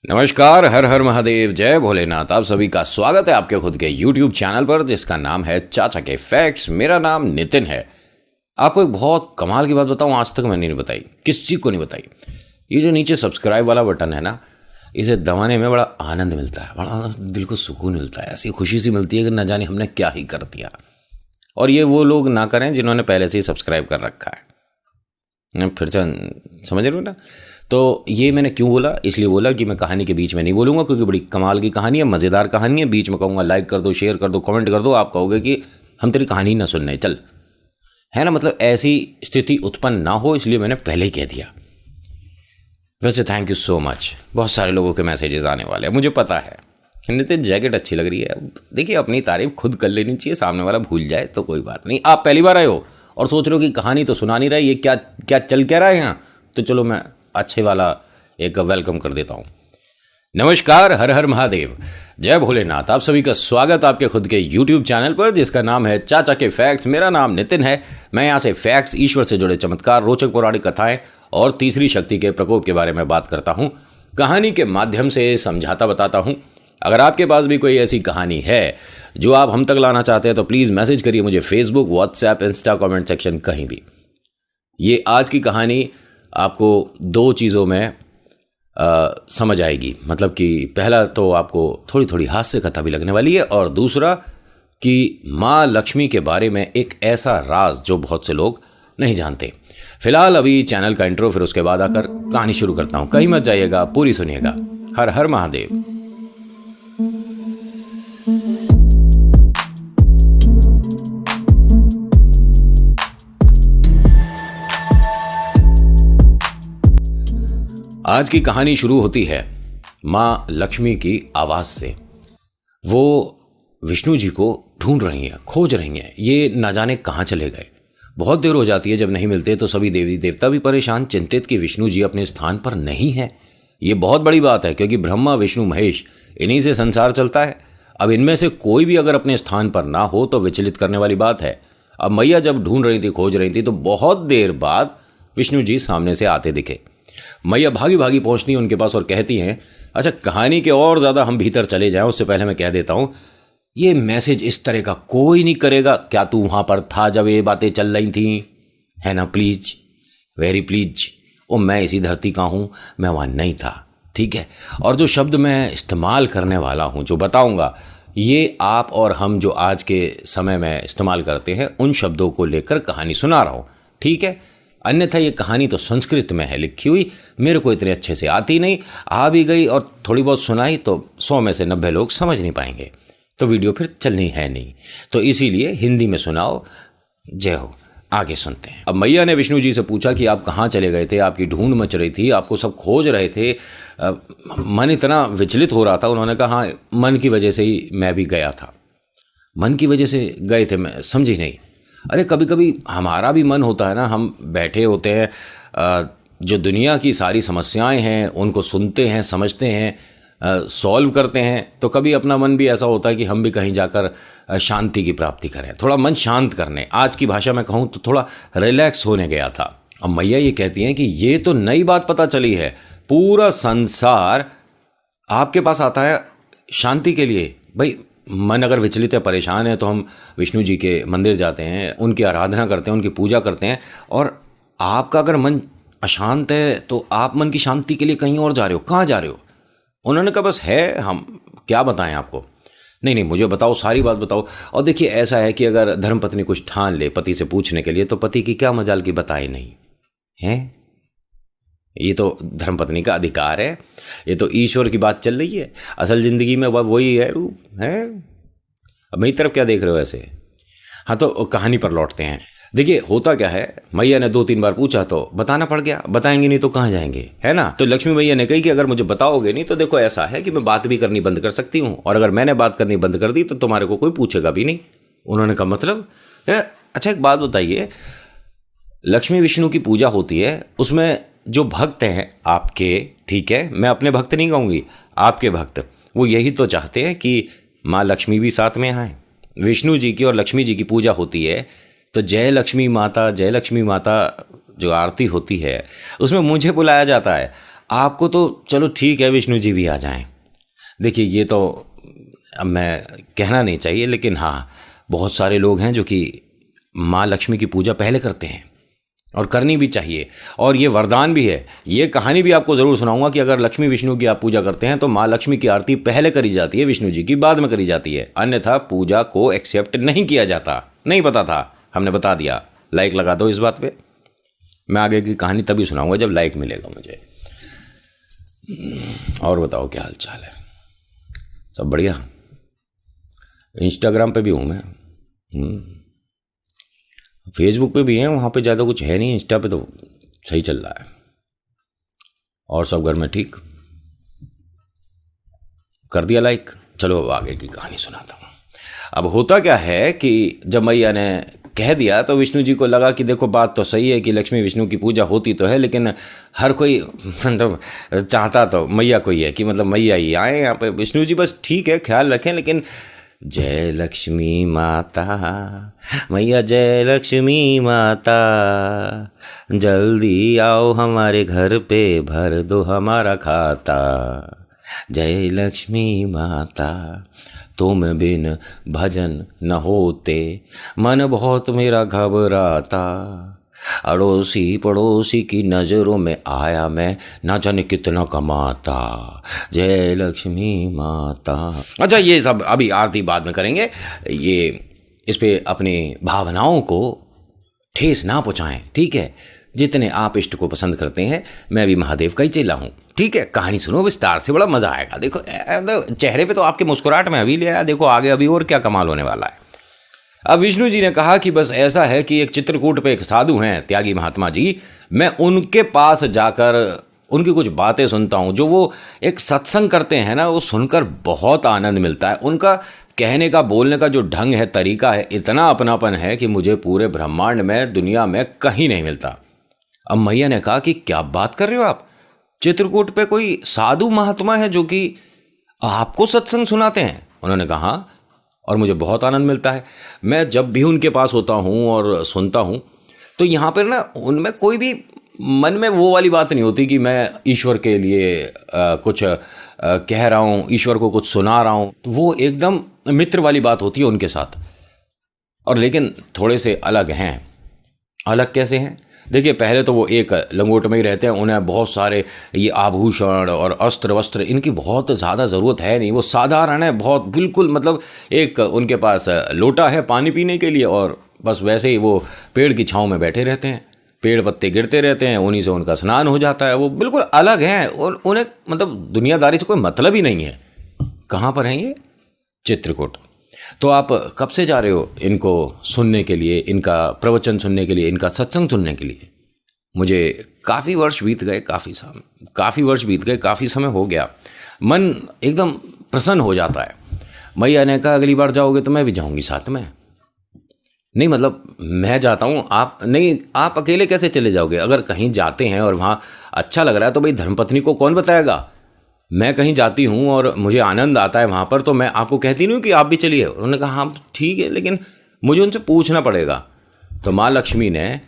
नमस्कार, हर हर महादेव, जय भोलेनाथ। आप सभी का स्वागत है आपके खुद के YouTube चैनल पर जिसका नाम है चाचा के फैक्ट्स। मेरा नाम नितिन है। आपको एक बहुत कमाल की बात बताऊं, आज तक मैंने नहीं बताई, किसी को नहीं बताई। ये जो नीचे सब्सक्राइब वाला बटन है ना, इसे दबाने में बड़ा आनंद मिलता है, बड़ा दिल को सुकून मिलता है, ऐसी खुशी सी मिलती है कि न जाने हमने क्या ही कर दिया। और ये वो लोग ना करें जिन्होंने पहले से ही सब्सक्राइब कर रखा है। फिर से समझ रहे हो ना। तो ये मैंने क्यों बोला, इसलिए बोला कि मैं कहानी के बीच में नहीं बोलूँगा, क्योंकि बड़ी कमाल की कहानी है, मज़ेदार कहानी है। बीच में कहूँगा लाइक कर दो, शेयर कर दो, कमेंट कर दो, आप कहोगे कि हम तेरी कहानी ना सुन रहे, चल, है ना। मतलब ऐसी स्थिति उत्पन्न ना हो, इसलिए मैंने पहले ही कह दिया। वैसे थैंक यू सो मच, बहुत सारे लोगों के मैसेजेस आने वाले हैं, मुझे पता है। नितिन जैकेट अच्छी लग रही है। देखिए, अपनी तारीफ खुद कर लेनी चाहिए, सामने वाला भूल जाए तो कोई बात नहीं। आप पहली बार आए हो और सोच रहे हो कि कहानी तो सुना नहीं रहा, ये क्या क्या चल क्या रहा है यहाँ, तो चलो मैं अच्छे वाला एक वेलकम कर देता हूँ। नमस्कार, हर हर महादेव, जय भोलेनाथ। आप सभी का स्वागत आपके खुद के YouTube चैनल पर जिसका नाम है चाचा के फैक्ट्स। मेरा नाम नितिन है। मैं यहाँ से फैक्ट्स, ईश्वर से जुड़े चमत्कार, रोचक पौराणिक कथाएं और तीसरी शक्ति के प्रकोप के बारे में बात करता हूँ। कहानी के माध्यम से समझाता बताता हूँ। अगर आपके पास भी कोई ऐसी कहानी है जो आप हम तक लाना चाहते हैं तो प्लीज़ मैसेज करिए मुझे, Facebook, WhatsApp, Insta, comment section, कहीं भी। ये आज की कहानी आपको दो चीज़ों में समझ आएगी। मतलब कि पहला तो आपको थोड़ी थोड़ी हास्य कथा भी लगने वाली है, और दूसरा कि माँ लक्ष्मी के बारे में एक ऐसा राज जो बहुत से लोग नहीं जानते। फिलहाल अभी चैनल का इंट्रो, फिर उसके बाद आकर कहानी शुरू करता हूँ। कहीं मत जाइएगा, पूरी सुनिएगा। हर हर महादेव। आज की कहानी शुरू होती है माँ लक्ष्मी की आवाज़ से। वो विष्णु जी को ढूंढ रही हैं, खोज रही हैं, ये ना जाने कहाँ चले गए। बहुत देर हो जाती है, जब नहीं मिलते तो सभी देवी देवता भी परेशान, चिंतित कि विष्णु जी अपने स्थान पर नहीं हैं। ये बहुत बड़ी बात है, क्योंकि ब्रह्मा, विष्णु, महेश, इन्हीं से संसार चलता है। अब इनमें से कोई भी अगर अपने स्थान पर ना हो तो विचलित करने वाली बात है। अब मैया जब ढूंढ रही थी, खोज रही थी, तो बहुत देर बाद विष्णु जी सामने से आते दिखे। मैया भागी भागी पहुंचती हैं उनके पास और कहती हैं, अच्छा, कहानी के और ज़्यादा हम भीतर चले जाएं उससे पहले मैं कह देता हूं, ये मैसेज इस तरह का कोई नहीं करेगा। क्या तू वहां पर था जब ये बातें चल रही थी, है ना? Please, very please. ओ, मैं इसी धरती का हूं, मैं वहां नहीं था, ठीक है? और जो शब्द मैं इस्तेमाल करने वाला हूं, जो बताऊंगा, ये आप और हम जो आज के समय में इस्तेमाल करते हैं, उन शब्दों को लेकर कहानी सुना रहा हूं, ठीक है? अन्यथा ये कहानी तो संस्कृत में है लिखी हुई, मेरे को इतने अच्छे से आती नहीं, आ भी गई और थोड़ी बहुत सुनाई तो 100 में से 90 लोग समझ नहीं पाएंगे, तो वीडियो फिर चलनी है नहीं। तो इसीलिए हिंदी में सुनाओ। जय हो। आगे सुनते हैं। अब मैया ने विष्णु जी से पूछा कि आप कहाँ चले गए थे, आपकी ढूंढ मच रही थी, आपको सब खोज रहे थे, मन इतना विचलित हो रहा था। उन्होंने कहा, हाँ, मन की वजह से ही मैं भी गया था। मन की वजह से गए थे? मैं समझी नहीं। अरे कभी कभी हमारा भी मन होता है ना, हम बैठे होते हैं, जो दुनिया की सारी समस्याएं हैं उनको सुनते हैं, समझते हैं, सॉल्व करते हैं, तो कभी अपना मन भी ऐसा होता है कि हम भी कहीं जाकर शांति की प्राप्ति करें, थोड़ा मन शांत करने, आज की भाषा में कहूँ तो थोड़ा रिलैक्स होने गया था। अब मैया ये कहती हैं कि ये तो नई बात पता चली है, पूरा संसार आपके पास आता है शांति के लिए। भाई, मन अगर विचलित है, परेशान है, तो हम विष्णु जी के मंदिर जाते हैं, उनकी आराधना करते हैं, उनकी पूजा करते हैं। और आपका अगर मन अशांत है तो आप मन की शांति के लिए कहीं और जा रहे हो। कहाँ जा रहे हो? उन्होंने कहा, बस है, हम क्या बताएं आपको। नहीं नहीं, मुझे बताओ, सारी बात बताओ। और देखिए, ऐसा है कि अगर धर्मपत्नी कुछ ठान ले पति से पूछने के लिए, तो पति की क्या मजाल की बताए नहीं है। ये तो धर्मपत्नी का अधिकार है, ये तो ईश्वर की बात चल रही है। असल जिंदगी में वही है, रूप है। अब मेरी तरफ क्या देख रहे हो ऐसे? हाँ, तो कहानी पर लौटते हैं। देखिए, होता क्या है, मैया ने 2-3 बार पूछा तो बताना पड़ गया। बताएंगे नहीं तो कहाँ जाएंगे, है ना? तो लक्ष्मी मैया ने कही कि अगर मुझे बताओगे नहीं तो देखो, ऐसा है कि मैं बात भी करनी बंद कर सकती हूँ, और अगर मैंने बात करनी बंद कर दी तो तुम्हारे को कोई पूछेगा भी नहीं। उन्होंने कहा, मतलब? अच्छा, एक बात बताइए, लक्ष्मी विष्णु की पूजा होती है, उसमें जो भक्त हैं आपके, ठीक है, मैं अपने भक्त नहीं कहूँगी, आपके भक्त, वो यही तो चाहते हैं कि माँ लक्ष्मी भी साथ में आए। विष्णु जी की और लक्ष्मी जी की पूजा होती है, तो जय लक्ष्मी माता, जय लक्ष्मी माता जो आरती होती है, उसमें मुझे बुलाया जाता है। आपको तो चलो ठीक है विष्णु जी भी आ जाएं। देखिए ये तो अब मैं कहना नहीं चाहिए, लेकिन हाँ बहुत सारे लोग हैं जो कि माँ लक्ष्मी की पूजा पहले करते हैं और करनी भी चाहिए, और ये वरदान भी है। ये कहानी भी आपको ज़रूर सुनाऊंगा कि अगर लक्ष्मी विष्णु की आप पूजा करते हैं तो माँ लक्ष्मी की आरती पहले करी जाती है, विष्णु जी की बाद में करी जाती है, अन्यथा पूजा को एक्सेप्ट नहीं किया जाता। नहीं पता था, हमने बता दिया। लाइक लगा दो इस बात पे। मैं आगे की कहानी तभी सुनाऊंगा जब लाइक मिलेगा मुझे। और बताओ क्या हाल चाल है? सब बढ़िया? इंस्टाग्राम पे भी हूँ मैं, फेसबुक पे भी है, वहाँ पे ज़्यादा कुछ है नहीं, इंस्टा पे तो सही चल रहा है। और सब घर में ठीक? कर दिया लाइक? चलो अब आगे की कहानी सुनाता हूँ। अब होता क्या है कि जब मैया ने कह दिया तो विष्णु जी को लगा कि देखो बात तो सही है कि लक्ष्मी विष्णु की पूजा होती तो है, लेकिन हर कोई मतलब चाहता तो मैया को ही है कि मतलब मैया ही आए यहाँ पे। विष्णु जी बस ठीक है ख्याल रखें, लेकिन जय लक्ष्मी माता, मैया जय लक्ष्मी माता, जल्दी आओ हमारे घर पे भर दो हमारा खाता। जय लक्ष्मी माता, तुम बिन भजन न होते, मन बहुत मेरा घबराता, अड़ोसी पड़ोसी की नज़रों में आया मैं, ना जाने कितना कमाता। जय लक्ष्मी माता। अच्छा ये सब अभी आरती बाद में करेंगे, ये इस पे अपनी भावनाओं को ठेस ना पहुँचाएं, ठीक है? जितने आप इष्ट को पसंद करते हैं, मैं भी महादेव का ही चेला हूँ, ठीक है? कहानी सुनो विस्तार से, बड़ा मज़ा आएगा। देखो चेहरे पे तो आपके मुस्कुराहट में अभी ले आया, देखो आगे अभी और क्या कमाल होने वाला है। अब विष्णु जी ने कहा कि बस ऐसा है कि एक चित्रकूट पे एक साधु हैं त्यागी महात्मा जी, मैं उनके पास जाकर उनकी कुछ बातें सुनता हूँ। जो वो एक सत्संग करते हैं ना, वो सुनकर बहुत आनंद मिलता है। उनका कहने का बोलने का जो ढंग है, तरीका है, इतना अपनापन है कि मुझे पूरे ब्रह्मांड में दुनिया में कहीं नहीं मिलता। अब मैया ने कहा कि क्या बात कर रहे हो आप, चित्रकूट पे कोई साधु महात्मा है जो कि आपको सत्संग सुनाते हैं? उन्होंने कहा और मुझे बहुत आनंद मिलता है। मैं जब भी उनके पास होता हूँ और सुनता हूँ तो यहाँ पर ना उनमें कोई भी मन में वो वाली बात नहीं होती कि मैं ईश्वर के लिए कुछ कह रहा हूँ, ईश्वर को कुछ सुना रहा हूँ। तो वो एकदम मित्र वाली बात होती है उनके साथ। और लेकिन थोड़े से अलग हैं। अलग कैसे हैं? देखिए पहले तो वो एक लंगोट में ही रहते हैं, उन्हें बहुत सारे ये आभूषण और अस्त्र वस्त्र इनकी बहुत ज़्यादा ज़रूरत है नहीं। वो साधारण है बहुत, बिल्कुल मतलब एक उनके पास लोटा है पानी पीने के लिए, और बस वैसे ही वो पेड़ की छांव में बैठे रहते हैं, पेड़ पत्ते गिरते रहते हैं, उन्हीं से उनका स्नान हो जाता है। वो बिल्कुल अलग हैं और उन्हें मतलब दुनियादारी से कोई मतलब ही नहीं है। कहाँ पर हैं ये? चित्रकूट। तो आप कब से जा रहे हो इनको सुनने के लिए, इनका प्रवचन सुनने के लिए, इनका सत्संग सुनने के लिए? मुझे काफ़ी वर्ष बीत गए, काफ़ी समय हो गया। मन एकदम प्रसन्न हो जाता है। मैया ने कहा अगली बार जाओगे तो मैं भी जाऊंगी साथ में। नहीं मतलब मैं जाता हूँ, आप नहीं, आप अकेले कैसे चले जाओगे? अगर कहीं जाते हैं और वहाँ अच्छा लग रहा है तो भाई धर्मपत्नी को कौन बताएगा? मैं कहीं जाती हूँ और मुझे आनंद आता है वहाँ पर तो मैं आपको कहती नहीं हूँ कि आप भी चलिए। उन्होंने कहा हाँ ठीक है, लेकिन मुझे उनसे पूछना पड़ेगा। तो माँ लक्ष्मी ने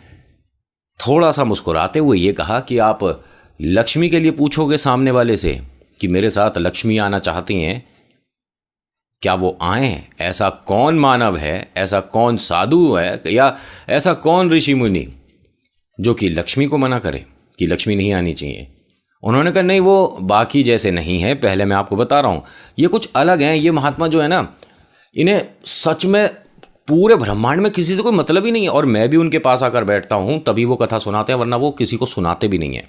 थोड़ा सा मुस्कुराते हुए ये कहा कि आप लक्ष्मी के लिए पूछोगे सामने वाले से कि मेरे साथ लक्ष्मी आना चाहती हैं, क्या वो आएँ? ऐसा कौन मानव है, ऐसा कौन साधु है, या ऐसा कौन ऋषि मुनि जो कि लक्ष्मी को मना करे कि लक्ष्मी नहीं आनी चाहिए? उन्होंने कहा नहीं, वो बाकी जैसे नहीं है, पहले मैं आपको बता रहा हूँ, ये कुछ अलग हैं। ये महात्मा जो है ना, इन्हें सच में पूरे ब्रह्मांड में किसी से कोई मतलब ही नहीं है, और मैं भी उनके पास आकर बैठता हूँ तभी वो कथा सुनाते हैं, वरना वो किसी को सुनाते भी नहीं है।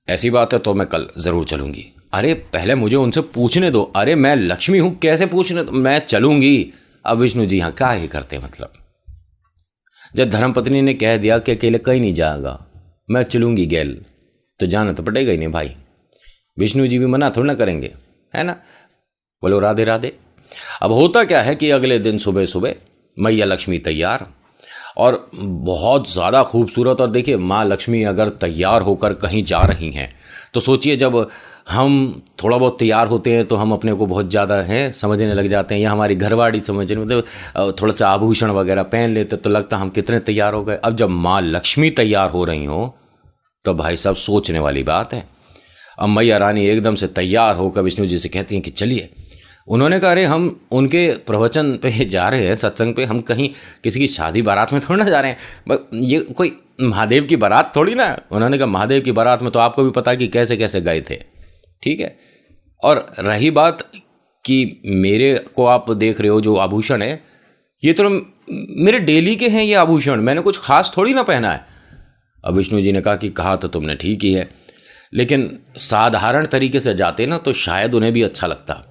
ऐसी बात है तो मैं कल ज़रूर चलूँगी। अरे पहले मुझे उनसे पूछने दो। अरे मैं लक्ष्मी हूँ, कैसे पूछने दो? मैं चलूँगी। अब विष्णु जी हाँ क्या ही करते मतलब, जब धर्मपत्नी ने कह दिया कि अकेले कहीं नहीं जाएगा, मैं चलूँगी गैल, तो जाना तो पड़ेगा ही नहीं भाई। विष्णु जी भी मना थोड़ा ना करेंगे, है ना? बोलो राधे राधे। अब होता क्या है कि अगले दिन सुबह सुबह मैया लक्ष्मी तैयार, और बहुत ज़्यादा खूबसूरत। और देखिए माँ लक्ष्मी अगर तैयार होकर कहीं जा रही हैं तो सोचिए, जब हम थोड़ा बहुत तैयार होते हैं तो हम अपने को बहुत ज़्यादा हैं समझने लग जाते हैं, या हमारी घरवाड़ी समझने, मतलब थोड़ा सा आभूषण वगैरह पहन लेते तो लगता हम कितने तैयार हो गए। अब जब माँ लक्ष्मी तैयार हो रही हो तो भाई साहब सोचने वाली बात है। अब मैया रानी एकदम से तैयार होकर विष्णु जी से कहती हैं कि चलिए। उन्होंने कहा, अरे हम उनके प्रवचन पे जा रहे हैं, सत्संग पे, हम कहीं किसी की शादी बारात में थोड़ी ना जा रहे हैं, ये कोई महादेव की बारात थोड़ी ना। उन्होंने कहा महादेव की बारात में तो आपको भी पता है कि कैसे कैसे गए थे, ठीक है। और रही बात कि मेरे को आप देख रहे हो जो आभूषण है, ये तो मेरे डेली के हैं ये आभूषण, मैंने कुछ खास थोड़ी ना पहना है। अब विष्णु जी ने कहा कि कहा तो तुमने ठीक ही है, लेकिन साधारण तरीके से जाते ना तो शायद उन्हें भी अच्छा लगता।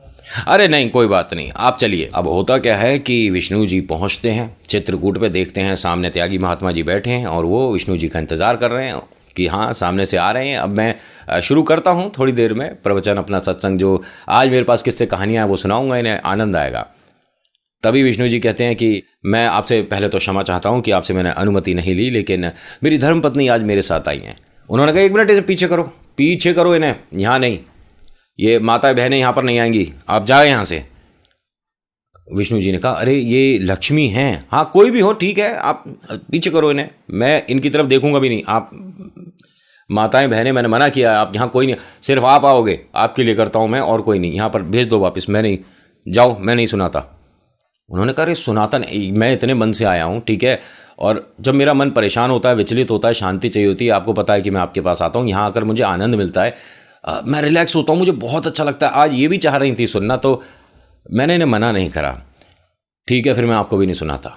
अरे नहीं कोई बात नहीं, आप चलिए। अब होता क्या है कि विष्णु जी पहुंचते हैं, चित्रकूट पे देखते हैं सामने त्यागी महात्मा जी बैठे हैं और वो विष्णु जी का इंतज़ार कर रहे हैं कि हाँ सामने से आ रहे हैं। अब मैं शुरू करता हूँ थोड़ी देर में प्रवचन, अपना सत्संग जो आज मेरे पास किससे कहानियाँ हैं वो सुनाऊंगा, इन्हें आनंद आएगा। तभी विष्णु जी कहते हैं कि मैं आपसे पहले तो क्षमा चाहता हूँ कि आपसे मैंने अनुमति नहीं ली, लेकिन मेरी धर्मपत्नी आज मेरे साथ आई हैं। उन्होंने कहा 1 मिनट इसे पीछे करो इन्हें, यहाँ नहीं, ये माताएं बहनें यहाँ पर नहीं आएंगी, आप जाए यहाँ से। विष्णु जी ने कहा, अरे ये लक्ष्मी हैं, हाँ कोई भी हो ठीक है, आप पीछे करो इन्हें, मैं इनकी तरफ देखूंगा भी नहीं। आप माताएं बहनें, मैंने मना किया, आप यहाँ कोई नहीं, सिर्फ आप आओगे, आपके लिए करता हूँ मैं, और कोई नहीं, यहाँ पर भेज दो वापस, मैं नहीं, जाओ, मैं नहीं सुनाता। उन्होंने कहा, अरे सुनाता नहीं, मैं इतने मन से आया हूँ, ठीक है, और जब मेरा मन परेशान होता है, विचलित होता है, शांति चाहिए होती है, आपको पता है कि मैं आपके पास आता हूँ, यहाँ आकर मुझे आनंद मिलता है, मैं रिलैक्स होता हूँ, मुझे बहुत अच्छा लगता है। आज ये भी चाह रही थी सुनना, तो मैंने इन्हें मना नहीं करा, ठीक है, फिर मैं आपको भी नहीं सुनाता,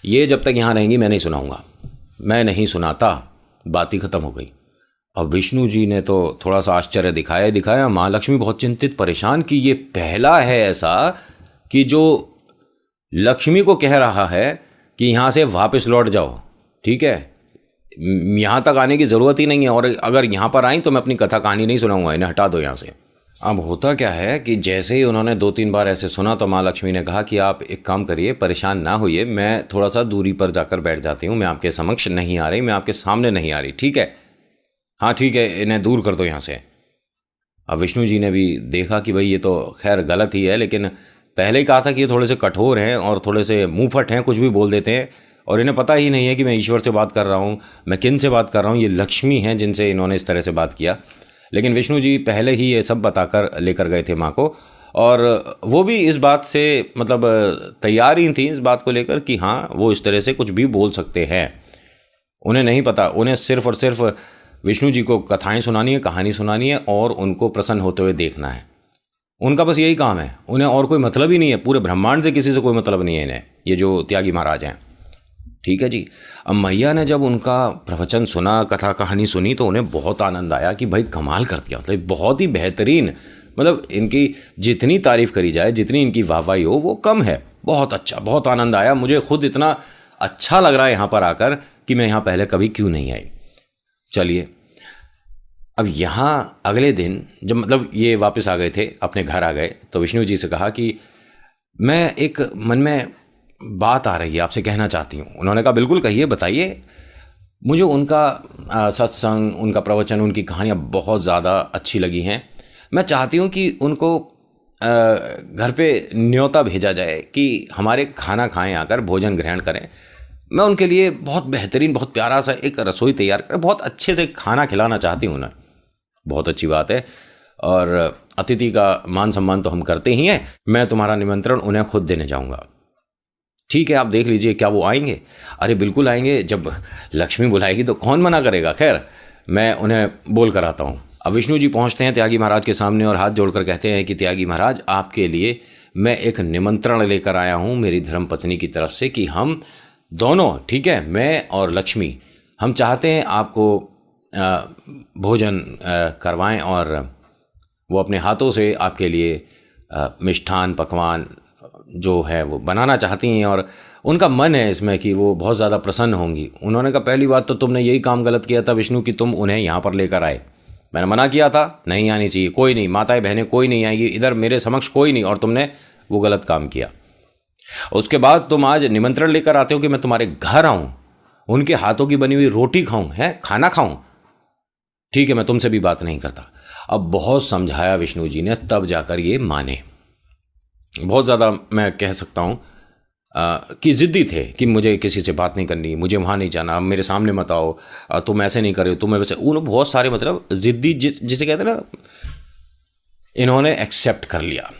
ये जब तक यहाँ रहेंगी मैं नहीं सुनाऊंगा, मैं नहीं सुनाता। बात ही खत्म हो गई। अब विष्णु जी ने तो थोड़ा सा आश्चर्य दिखाया। माँ लक्ष्मी बहुत चिंतित परेशान कि ये पहला है ऐसा कि जो लक्ष्मी को कह रहा है कि यहाँ से वापस लौट जाओ, ठीक है, यहाँ तक आने की ज़रूरत ही नहीं है, और अगर यहाँ पर आई तो मैं अपनी कथा कहानी नहीं सुनाऊंगा, इन्हें हटा दो यहाँ से। अब होता क्या है कि जैसे ही उन्होंने 2-3 बार ऐसे सुना तो माँ लक्ष्मी ने कहा कि आप एक काम करिए, परेशान ना होइए, मैं थोड़ा सा दूरी पर जाकर बैठ जाती हूँ, मैं आपके समक्ष नहीं आ रही, मैं आपके सामने नहीं आ रही, ठीक है, हाँ ठीक है, इन्हें दूर कर दो यहाँ से। अब विष्णु जी ने भी देखा कि भाई ये तो खैर गलत ही है, लेकिन पहले ही कहा था कि ये थोड़े से कठोर हैं और थोड़े से मुँहफट हैं, कुछ भी बोल देते हैं, और इन्हें पता ही नहीं है कि मैं ईश्वर से बात कर रहा हूँ, मैं किन से बात कर रहा हूँ, ये लक्ष्मी हैं जिनसे इन्होंने इस तरह से बात किया। लेकिन विष्णु जी पहले ही ये सब बताकर लेकर गए थे माँ को, और वो भी इस बात से मतलब तैयार ही थी इस बात को लेकर कि हाँ वो इस तरह से कुछ भी बोल सकते हैं। उन्हें नहीं पता, उन्हें सिर्फ और सिर्फ विष्णु जी को कथाएं सुनानी है, कहानी सुनानी है और उनको प्रसन्न होते हुए देखना है। उनका बस यही काम है, उन्हें और कोई मतलब ही नहीं है, पूरे ब्रह्मांड से किसी से कोई मतलब नहीं है इन्हें, ये जो त्यागी महाराज हैं, ठीक है जी। अब मैया ने जब उनका प्रवचन सुना, कथा कहानी सुनी, तो उन्हें बहुत आनंद आया कि भाई कमाल कर दिया, मतलब बहुत ही बेहतरीन, मतलब इनकी जितनी तारीफ करी जाए, जितनी इनकी वाहवाही हो वो कम है, बहुत अच्छा, बहुत आनंद आया, मुझे खुद इतना अच्छा लग रहा है यहाँ पर आकर कि मैं यहाँ पहले कभी क्यों नहीं आई। चलिए, अब यहाँ अगले दिन जब मतलब ये वापस आ गए थे, अपने घर आ गए, तो विष्णु जी से कहा कि मैं एक मन में बात आ रही है, आपसे कहना चाहती हूँ। उन्होंने कहा बिल्कुल कहिए, बताइए। मुझे उनका सत्संग, उनका प्रवचन, उनकी कहानियाँ बहुत ज़्यादा अच्छी लगी हैं। मैं चाहती हूँ कि उनको घर पे न्योता भेजा जाए कि हमारे खाना खाएं, आकर भोजन ग्रहण करें। मैं उनके लिए बहुत बेहतरीन, बहुत प्यारा सा एक रसोई तैयार करें, बहुत अच्छे से खाना खिलाना चाहती हूँ उन्हें। बहुत अच्छी बात है, और अतिथि का मान सम्मान तो हम करते ही हैं, मैं तुम्हारा निमंत्रण उन्हें खुद देने जाऊँगा। ठीक है, आप देख लीजिए क्या वो आएंगे? अरे बिल्कुल आएंगे, जब लक्ष्मी बुलाएगी तो कौन मना करेगा। खैर मैं उन्हें बोल कर आता हूँ। अब विष्णु जी पहुँचते हैं त्यागी महाराज के सामने और हाथ जोड़कर कहते हैं कि त्यागी महाराज, आपके लिए मैं एक निमंत्रण लेकर आया हूँ मेरी धर्मपत्नी की तरफ से, कि हम दोनों, ठीक है, मैं और लक्ष्मी, हम चाहते हैं आपको भोजन करवाएं, और वो अपने हाथों से आपके लिए मिष्ठान पकवान जो है वो बनाना चाहती हैं, और उनका मन है इसमें कि वो बहुत ज़्यादा प्रसन्न होंगी। उन्होंने कहा पहली बात तो तुमने यही काम गलत किया था विष्णु, कि तुम उन्हें यहाँ पर लेकर आए। मैंने मना किया था, नहीं आनी चाहिए, कोई नहीं, माताएं बहनें कोई नहीं आएगी इधर, मेरे समक्ष कोई नहीं, और तुमने वो गलत काम किया। उसके बाद तुम आज निमंत्रण लेकर आते हो कि मैं तुम्हारे घर आऊँ, उनके हाथों की बनी हुई रोटी खाऊँ, है खाना खाऊँ। ठीक है, मैं तुमसे भी बात नहीं करता। अब बहुत समझाया विष्णु जी ने, तब जाकर ये माने। बहुत ज़्यादा मैं कह सकता हूँ कि ज़िद्दी थे कि मुझे किसी से बात नहीं करनी, मुझे वहाँ नहीं जाना, मेरे सामने मत आओ, तुम ऐसे नहीं करे, तुम वैसे, उन बहुत सारे मतलब ज़िद्दी जिसे कहते हैं ना, इन्होंने एक्सेप्ट कर लिया।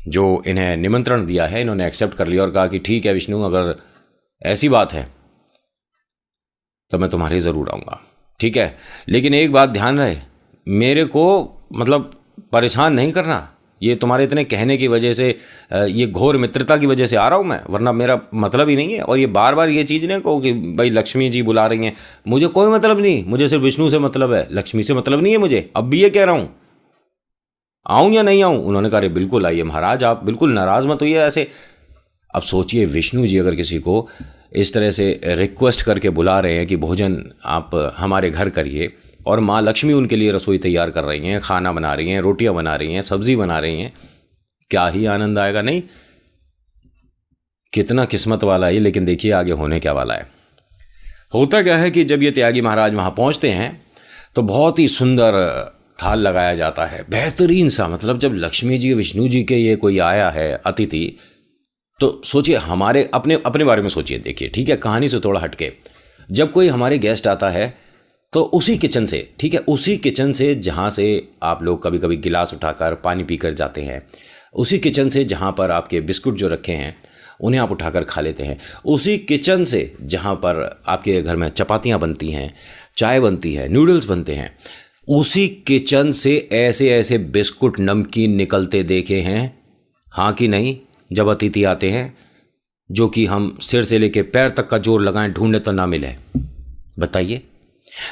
जो इन्हें निमंत्रण दिया है इन्होंने एक्सेप्ट कर लिया और कहा कि ठीक है विष्णु, अगर ऐसी बात है तो मैं तुम्हारे ज़रूर आऊँगा, ठीक है, लेकिन एक बात ध्यान रहे, मेरे को मतलब परेशान नहीं करना, ये तुम्हारे इतने कहने की वजह से, ये घोर मित्रता की वजह से आ रहा हूँ मैं, वरना मेरा मतलब ही नहीं है। और ये बार बार ये चीज़ नहीं कहो कि भाई लक्ष्मी जी बुला रही हैं, मुझे कोई मतलब नहीं, मुझे सिर्फ विष्णु से मतलब है, लक्ष्मी से मतलब नहीं है मुझे। अब भी ये कह रहा हूँ, आऊँ या नहीं आऊँ? उन्होंने कहा अरे बिल्कुल आइए महाराज, आप बिल्कुल नाराज़ मत होइए ऐसे। अब सोचिए विष्णु जी अगर किसी को इस तरह से रिक्वेस्ट करके बुला रहे हैं कि भोजन आप हमारे घर करिए, और माँ लक्ष्मी उनके लिए रसोई तैयार कर रही हैं, खाना बना रही हैं, रोटियां बना रही हैं, सब्जी बना रही हैं, क्या ही आनंद आएगा। नहीं, कितना किस्मत वाला है। लेकिन देखिए आगे होने क्या वाला है। होता क्या है कि जब ये त्यागी महाराज वहाँ पहुँचते हैं तो बहुत ही सुंदर थाल लगाया जाता है, बेहतरीन सा। मतलब जब लक्ष्मी जी विष्णु जी के ये कोई आया है अतिथि, तो सोचिए, हमारे अपने अपने बारे में सोचिए, देखिए ठीक है, कहानी से थोड़ा हटके, जब कोई हमारे गेस्ट आता है तो उसी किचन से, ठीक है, उसी किचन से जहाँ से आप लोग कभी कभी गिलास उठाकर पानी पीकर जाते हैं, उसी किचन से जहाँ पर आपके बिस्कुट जो रखे हैं उन्हें आप उठाकर खा लेते हैं, उसी किचन से जहाँ पर आपके घर में चपातियाँ बनती हैं, चाय बनती है, नूडल्स बनते हैं, उसी किचन से ऐसे ऐसे बिस्कुट नमकीन निकलते देखे हैं, हाँ कि नहीं, जब अतिथि आते हैं, जो कि हम सिर से लेके पैर तक का जोर लगाएं ढूंढने तो ना मिले। बताइए,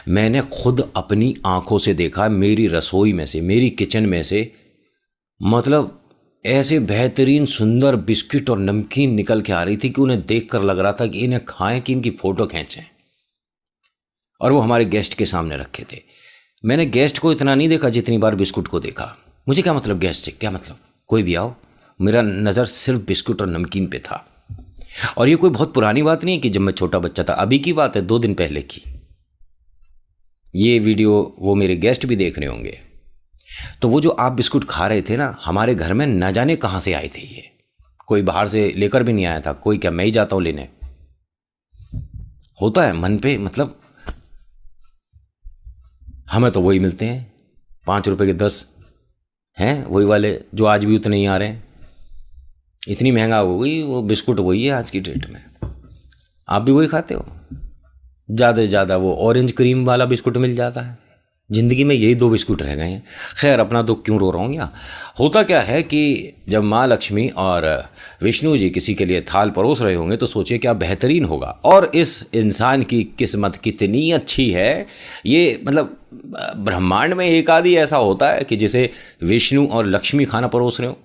मैंने खुद अपनी आंखों से देखा, मेरी रसोई में से, मेरी किचन में से, मतलब ऐसे बेहतरीन सुंदर बिस्किट और नमकीन निकल के आ रही थी कि उन्हें देखकर लग रहा था कि इन्हें खाएं कि इनकी फोटो खींचें। और वो हमारे गेस्ट के सामने रखे थे। मैंने गेस्ट को इतना नहीं देखा जितनी बार बिस्कुट को देखा। मुझे क्या मतलब गेस्ट से, क्या मतलब, कोई भी आओ, मेरा नज़र सिर्फ बिस्कुट और नमकीन पे था। और ये कोई बहुत पुरानी बात नहीं है कि जब मैं छोटा बच्चा था, अभी की बात है, 2 दिन पहले की। ये वीडियो वो मेरे गेस्ट भी देख रहे होंगे। तो वो जो आप बिस्कुट खा रहे थे ना, हमारे घर में न जाने कहाँ से आए थे। ये कोई बाहर से लेकर भी नहीं आया था, कोई क्या मैं ही जाता हूँ लेने। होता है मन पे, मतलब हमें तो वही मिलते हैं, 5 रुपए के 10 हैं, वही वाले जो आज भी उतने ही आ रहे हैं। इतनी महंगा हो गई वो बिस्कुट, वही है आज की डेट में। आप भी वही खाते हो, ज़्यादा से ज़्यादा वो ऑरेंज क्रीम वाला बिस्कुट मिल जाता है। ज़िंदगी में यही 2 बिस्कुट रह गए हैं। खैर, अपना दुख क्यों रो रहा हूँ। या होता क्या है कि जब माँ लक्ष्मी और विष्णु जी किसी के लिए थाल परोस रहे होंगे तो सोचिए क्या बेहतरीन होगा। और इस इंसान की किस्मत कितनी अच्छी है। ये मतलब ब्रह्मांड में एक आदि ऐसा होता है कि जिसे विष्णु और लक्ष्मी खाना परोस रहे हो।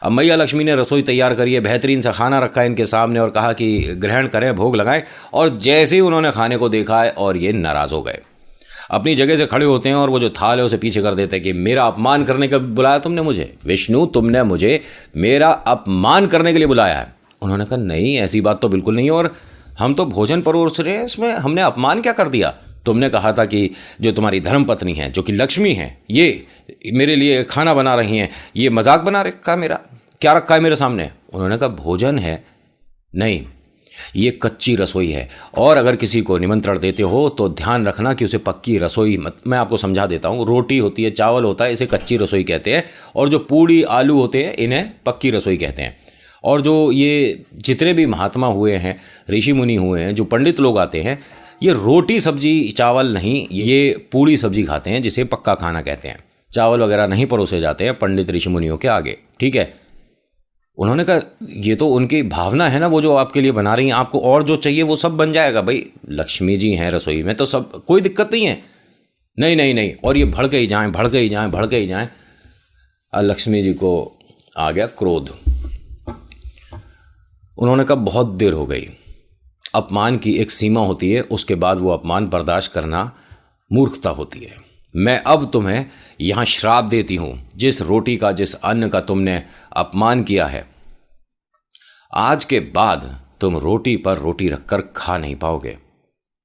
अब मैया लक्ष्मी ने रसोई तैयार करी है, बेहतरीन सा खाना रखा है इनके सामने और कहा कि ग्रहण करें, भोग लगाएं। और जैसे ही उन्होंने खाने को देखा है और ये नाराज़ हो गए, अपनी जगह से खड़े होते हैं और वो जो थाल है उसे पीछे कर देते हैं कि मेरा अपमान करने का बुलाया तुमने मुझे, विष्णु तुमने मुझे मेरा अपमान करने के लिए बुलाया है। उन्होंने कहा नहीं, ऐसी बात तो बिल्कुल नहीं, और हम तो भोजन परोस रहे हैं, इसमें हमने अपमान क्या कर दिया। तुमने कहा था कि जो तुम्हारी धर्मपत्नी है, जो कि लक्ष्मी है, ये मेरे लिए खाना बना रही हैं, ये मजाक बना रखा है मेरा, क्या रखा है मेरे सामने। उन्होंने कहा भोजन है, नहीं ये कच्ची रसोई है, और अगर किसी को निमंत्रण देते हो तो ध्यान रखना कि उसे पक्की रसोई मत। मैं आपको समझा देता हूँ, रोटी होती है, चावल होता है, इसे कच्ची रसोई कहते हैं, और जो पूड़ी आलू होते हैं इन्हें पक्की रसोई कहते हैं। और जो ये जितने भी महात्मा हुए हैं, ऋषि मुनि हुए हैं, जो पंडित लोग आते हैं, ये रोटी सब्जी चावल नहीं, ये पूड़ी सब्जी खाते हैं, जिसे पक्का खाना कहते हैं। चावल वगैरह नहीं परोसे जाते हैं पंडित ऋषि मुनियों के आगे, ठीक है। उन्होंने कहा ये तो उनकी भावना है ना, वो जो आपके लिए बना रही हैं, आपको और जो चाहिए वो सब बन जाएगा। भाई लक्ष्मी जी हैं रसोई में तो सब, कोई दिक्कत नहीं है। नहीं नहीं नहीं, और ये भड़के ही जाएं, भड़के ही जाएं, भड़के ही जाएं। लक्ष्मी जी को आ गया क्रोध। उन्होंने कहा बहुत देर हो गई, अपमान की एक सीमा होती है, उसके बाद वो अपमान बर्दाश्त करना मूर्खता होती है। मैं अब तुम्हें यहाँ श्राप देती हूँ, जिस रोटी का, जिस अन्न का तुमने अपमान किया है, आज के बाद तुम रोटी पर रोटी रखकर खा नहीं पाओगे।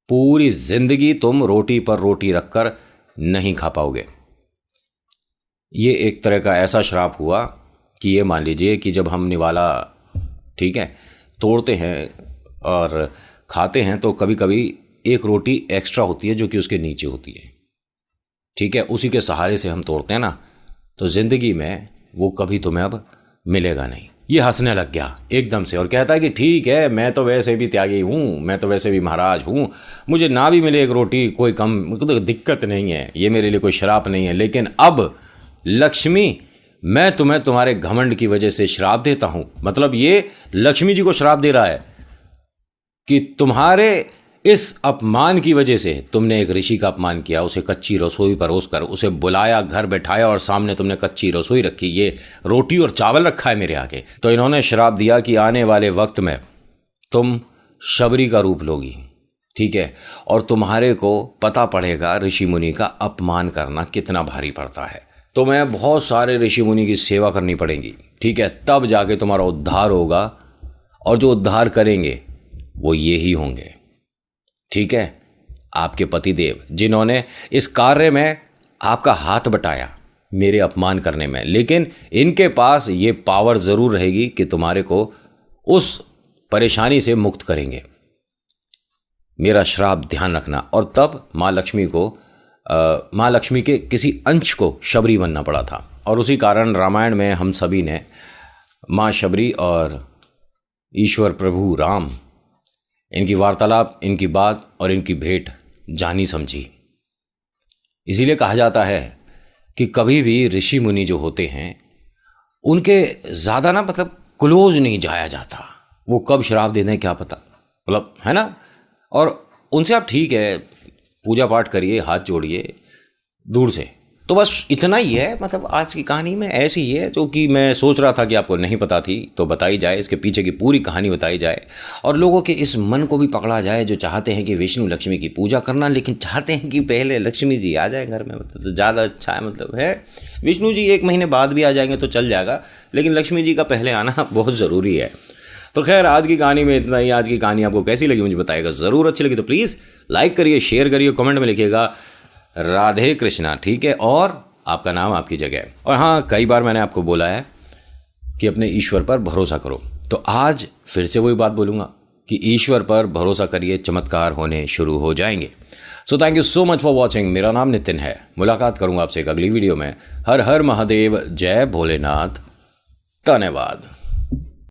पूरी जिंदगी तुम रोटी पर रोटी रखकर नहीं खा पाओगे। ये एक तरह का ऐसा श्राप हुआ कि ये मान लीजिए कि जब हम निवाला, ठीक है, तोड़ते हैं और खाते हैं तो कभी कभी एक रोटी एक्स्ट्रा होती है जो कि उसके नीचे होती है, ठीक है, उसी के सहारे से हम तोड़ते हैं ना, तो ज़िंदगी में वो कभी तुम्हें अब मिलेगा नहीं। ये हंसने लग गया एकदम से और कहता है कि ठीक है, मैं तो वैसे भी त्यागी हूँ, मैं तो वैसे भी महाराज हूँ, मुझे ना भी मिले एक रोटी कोई कम, मुझे तो दिक्कत नहीं है, ये मेरे लिए कोई श्राप नहीं है। लेकिन अब लक्ष्मी, मैं तुम्हें तुम्हारे घमंड की वजह से श्राप देता हूँ। मतलब ये लक्ष्मी जी को श्राप दे रहा है कि तुम्हारे इस अपमान की वजह से तुमने एक ऋषि का अपमान किया, उसे कच्ची रसोई परोस कर उसे बुलाया, घर बैठाया और सामने तुमने कच्ची रसोई रखी, ये रोटी और चावल रखा है मेरे आगे। तो इन्होंने श्राप दिया कि आने वाले वक्त में तुम शबरी का रूप लोगी, ठीक है, और तुम्हारे को पता पड़ेगा ऋषि मुनि का अपमान करना कितना भारी पड़ता है। तुम्हें बहुत सारे ऋषि मुनि की सेवा करनी पड़ेगी, ठीक है, तब जाके तुम्हारा उद्धार होगा, और जो उद्धार करेंगे वो ये ही होंगे, ठीक है, आपके पतिदेव, जिन्होंने इस कार्य में आपका हाथ बटाया मेरे अपमान करने में। लेकिन इनके पास ये पावर ज़रूर रहेगी कि तुम्हारे को उस परेशानी से मुक्त करेंगे। मेरा श्राप ध्यान रखना। और तब माँ लक्ष्मी को माँ लक्ष्मी के किसी अंश को शबरी बनना पड़ा था, और उसी कारण रामायण में हम सभी ने माँ शबरी और ईश्वर प्रभु राम, इनकी वार्तालाप, इनकी बात और इनकी भेंट जानी समझी। इसीलिए कहा जाता है कि कभी भी ऋषि मुनि जो होते हैं उनके ज़्यादा ना मतलब क्लोज नहीं जाया जाता, वो कब श्राप दे दें क्या पता, मतलब है ना। और उनसे आप ठीक है पूजा पाठ करिए, हाथ जोड़िए दूर से, तो बस इतना ही है। मतलब आज की कहानी में ऐसी ही है जो कि मैं सोच रहा था कि आपको नहीं पता थी तो बताई जाए, इसके पीछे की पूरी कहानी बताई जाए और लोगों के इस मन को भी पकड़ा जाए जो चाहते हैं कि विष्णु लक्ष्मी की पूजा करना, लेकिन चाहते हैं कि पहले लक्ष्मी जी आ जाए घर में, मतलब तो ज़्यादा अच्छा है। मतलब है विष्णु जी 1 महीने बाद भी आ जाएंगे तो चल जाएगा, लेकिन लक्ष्मी जी का पहले आना बहुत ज़रूरी है। तो खैर आज की कहानी में इतना ही। आज की कहानी आपको कैसी लगी मुझे बताइएगा ज़रूर। अच्छी लगी तो प्लीज़ लाइक करिए, शेयर करिए, कमेंट में लिखिएगा राधे कृष्णा, ठीक है, और आपका नाम आपकी जगह। और हाँ, कई बार मैंने आपको बोला है कि अपने ईश्वर पर भरोसा करो, तो आज फिर से वही बात बोलूँगा कि ईश्वर पर भरोसा करिए, चमत्कार होने शुरू हो जाएंगे। So thank you so much for watching. मेरा नाम नितिन है। मुलाकात करूँगा आपसे एक अगली वीडियो में। हर हर महादेव, जय भोलेनाथ, धन्यवाद।